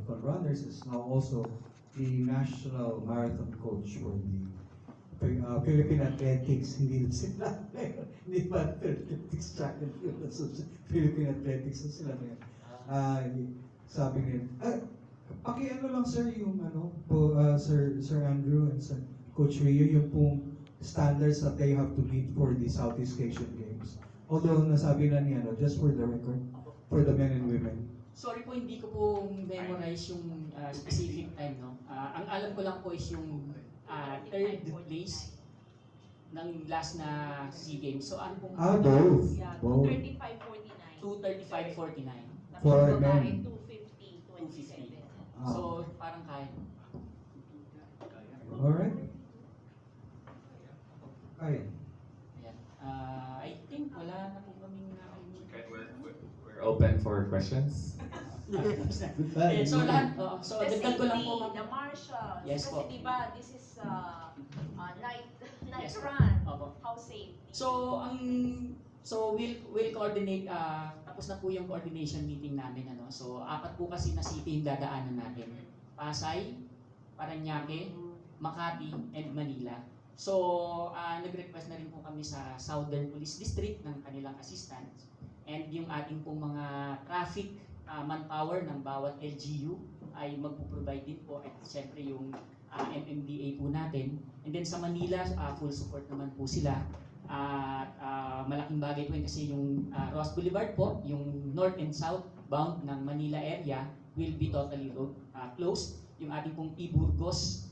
Marathon Runners, is now also the national marathon coach for the Philippine Athletics. Hindi sila hindi pa Athletics track and field, Philippine Athletics na sila ngayon. Sabi niya, paki-ano lang sir yung Sir Andrew and Sir Coach Rio, yung pong standards that they have to meet for the Southeast Asian Games. Although nasabi na niya, just for the record, for the men and women. Sorry po, hindi ko po memorize yung specific time, no? Ang alam ko lang po is yung third place ng last na SEA Games. So ano pong... Both. Yeah, Both. 235.49. 235.49. For Tapos babae, men. 250.27. So parang kaya. Alright. Kaya. Ayan. I think wala na po kaming Okay, we're open for questions. Ayan, so lahat, so The dagdag ko lang po. safety, the marshals, Yes kasi po. diba, this is night Yes po. run. Opo. How safe? So we'll coordinate, tapos na po yung coordination meeting namin, ano. So 4 po kasi na city yung dadaanan natin. Pasay, Parañaque, Makati, and Manila. So nag-request na rin po kami sa Southern Police District ng kanilang assistance, and yung ating pong mga traffic manpower ng bawat LGU ay magpo-provide din po, at siyempre yung MMDA po natin. And then sa Manila, full support naman po sila. Malaking bagay po yun kasi yung Ross Boulevard po, yung north and south bound ng Manila area will be totally closed. Yung ating pong Burgos,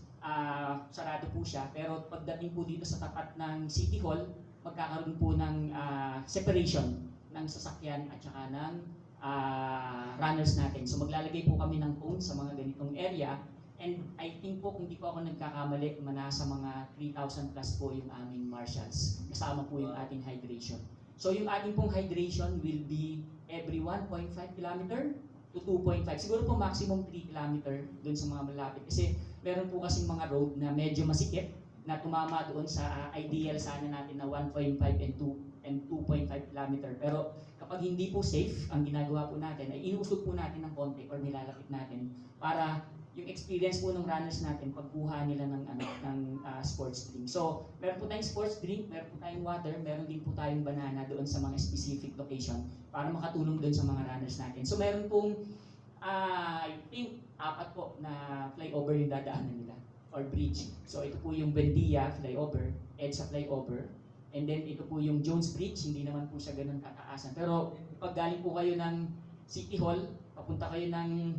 sarado po siya. Pero pagdating po dito sa tapat ng City Hall, magkakaroon po ng separation ng sasakyan at saka ng runners natin. So maglalagay po kami ng cone sa mga ganitong area. And I think po, kung di po ako nagkakamali, nasa mga 3,000 plus po yung aming marshals. Kasama po yung ating hydration. So yung ating pong hydration will be every 1.5 kilometer to 2.5. Siguro po maximum 3 kilometer dun sa mga malapit. Kasi meron po kasing mga road na medyo masikip na tumama doon sa ideal sana natin na 1.5 and 2.5 kilometer. Pero kapag hindi po safe, ang ginagawa po natin ay inuusog po natin ng konti or nilalapit natin para yung experience po ng runners natin pagkuha nila ng sports drink. So, meron po tayong sports drink, meron po tayong water, meron din po tayong banana doon sa mga specific location para makatulong doon sa mga runners natin. So, meron pong I think 4 po na flyover yung dadaanan nila or bridge. So, ito po yung Buendia flyover, EDSA flyover, and then ito po yung Jones Bridge, hindi naman po siya ganun kataasan. Pero pag galing po kayo ng City Hall, papunta kayo ng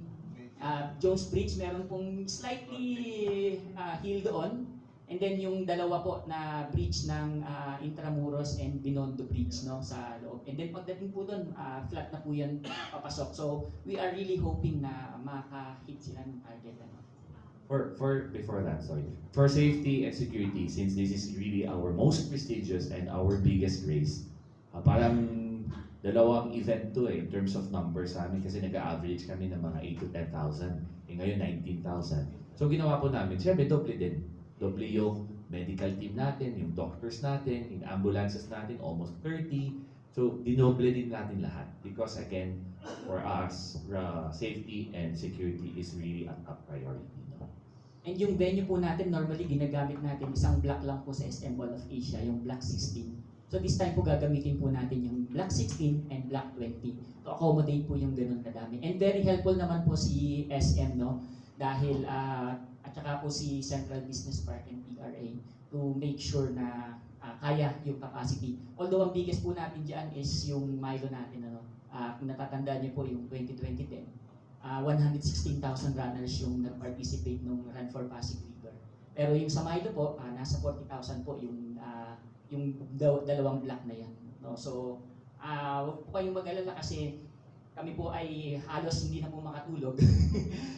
Jones Bridge, meron pong slightly hill doon. And then yung dalawa po na bridge ng Intramuros and Binondo Bridge, no, sa loob. And then pagdating po doon, flat na po yan papasok. So we are really hoping na maka-hit sila ng target. Before that, sorry. For safety and security, since this is really our most prestigious and our biggest race, parang dalawang event to in terms of numbers sa amin kasi nag-average kami ng mga 8 to 10,000. Ngayon 19,000. So ginawa po namin, siyempre doble din. Doble yung medical team natin, yung doctors natin, yung ambulances natin, almost 30. So dinoble din natin lahat because again, for us, safety and security is really a top priority. No? And yung venue po natin, normally ginagamit natin isang block lang po sa SM Mall of Asia, yung Block 16. So this time po gagamitin po natin yung Block 16 and Block 20 to accommodate po yung ganun kadami. And very helpful naman po si SM, no? Dahil at saka po si Central Business Park and PRA to make sure na kaya yung capacity. Although ang biggest po natin dyan is yung Milo natin, ano? Kung natatandaan niyo po yung 2010, 116,000 runners yung nag-participate nung Run for Pasig River. Pero yung sa Milo po, nasa 40,000 po yung dalawang block na yan. No? So, huwag po kayong mag-alala kasi kami po ay halos hindi na po makatulog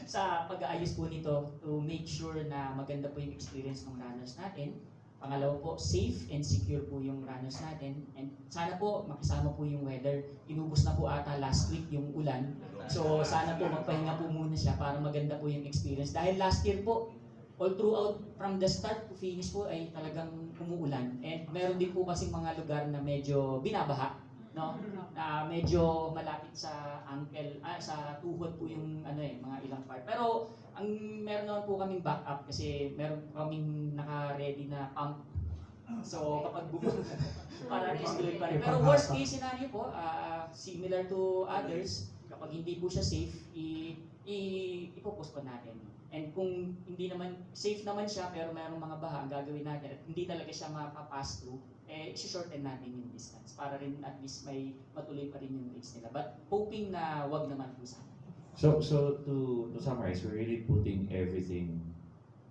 sa pag-aayos po nito to make sure na maganda po yung experience ng runners natin. Pangalawa po, safe and secure po yung runners natin. And sana po makisama po yung weather. Inubos na po ata last week yung ulan. So sana po magpahinga po muna siya para maganda po yung experience. Dahil last year po, all throughout from the start to finish po ay talagang umuulan. And meron din po kasing mga lugar na medyo binabaha, no? Na medyo malapit sa ankle, sa tuhod po yung mga ilang part. Pero ang meron naman po kaming backup kasi meron po kaming naka-ready na pump. So kapag bumaba, para at least tuloy pa rin. Pero worst case scenario po, similar to others, kapag hindi po siya safe, ipo-postpone natin. And kung hindi naman, safe naman siya pero mayroong mga baha, ang gagawin natin at hindi talaga siya mapapass through, isi-shorten natin yung distance para rin at least may matuloy pa rin yung race nila. But hoping na wag naman po sana. So to summarize, we're really putting everything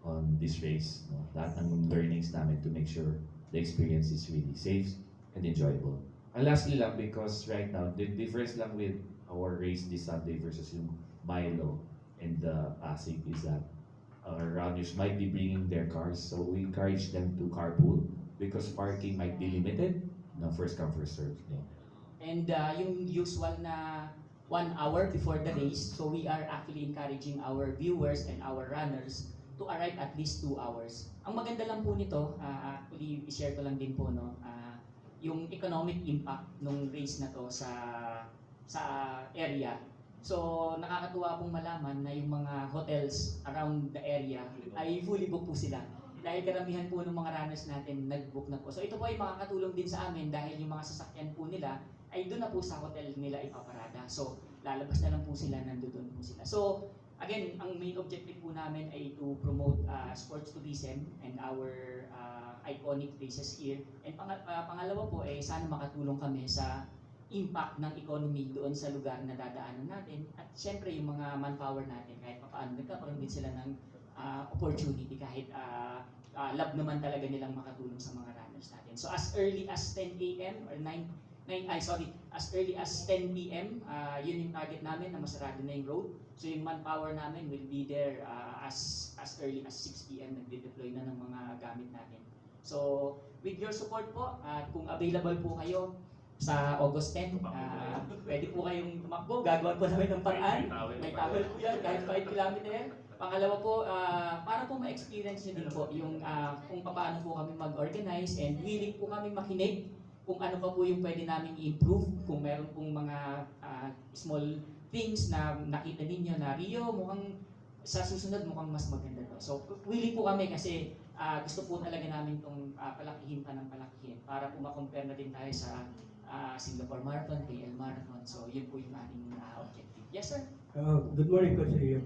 on this race, no? Lahat ng learnings namin to make sure the experience is really safe and enjoyable. And lastly lang, because right now, the difference lang with our race this Sunday versus yung Milo and the Pasig is that our runners might be bringing their cars, so we encourage them to carpool because parking might be limited. No, first come, first serve. Yeah. And yung usual na 1 hour before the race, so we are actually encouraging our viewers and our runners to arrive at least 2 hours. Ang maganda lang po nito, actually i-share ko lang din po, no, yung economic impact ng race na to sa area. So nakakatuwa pong malaman na yung mga hotels around the area ay fully booked po sila. Dahil karamihan po ng mga runners natin nag-book na po. So ito po ay makakatulong din sa amin dahil yung mga sasakyan po nila ay doon na po sa hotel nila ipaparada. So lalabas na lang po sila, nandoon po sila. So again, ang main objective po namin ay to promote sports tourism and our iconic races here. And pangalawa po ay sana makatulong kami sa impact ng economy doon sa lugar na dadaanan natin. At syempre yung mga manpower natin kahit paano nagkakaroon din sila ng opportunity kahit love naman talaga nilang makatulong sa mga runners natin. So as early as 10 a.m. or as early as 10 p.m. Yun yung target namin na masarado na yung road. So yung manpower namin will be there as early as 6 p.m. Nagde-deploy na ng mga gamit natin. So with your support po, kung available po kayo sa August 10, pwede po kayong tumakbo. Gagawa po namin ng paraan. May towel po yan, kahit 5 kilometer. Pangalawa po, para po ma-experience nyo din po yung kung paano po kami mag-organize and willing po kami makinig kung ano pa po yung pwede namin i-improve, kung meron pong mga small things na nakita ninyo na Rio, mukhang sa susunod mukhang mas maganda to. So willing po kami kasi gusto po talaga namin itong palakihin pa ng palakihin para po ma-compare na din tayo sa Singapore Marathon, KL Marathon. So yun po yung ating objective. Yes sir? Good morning, Coach Rio.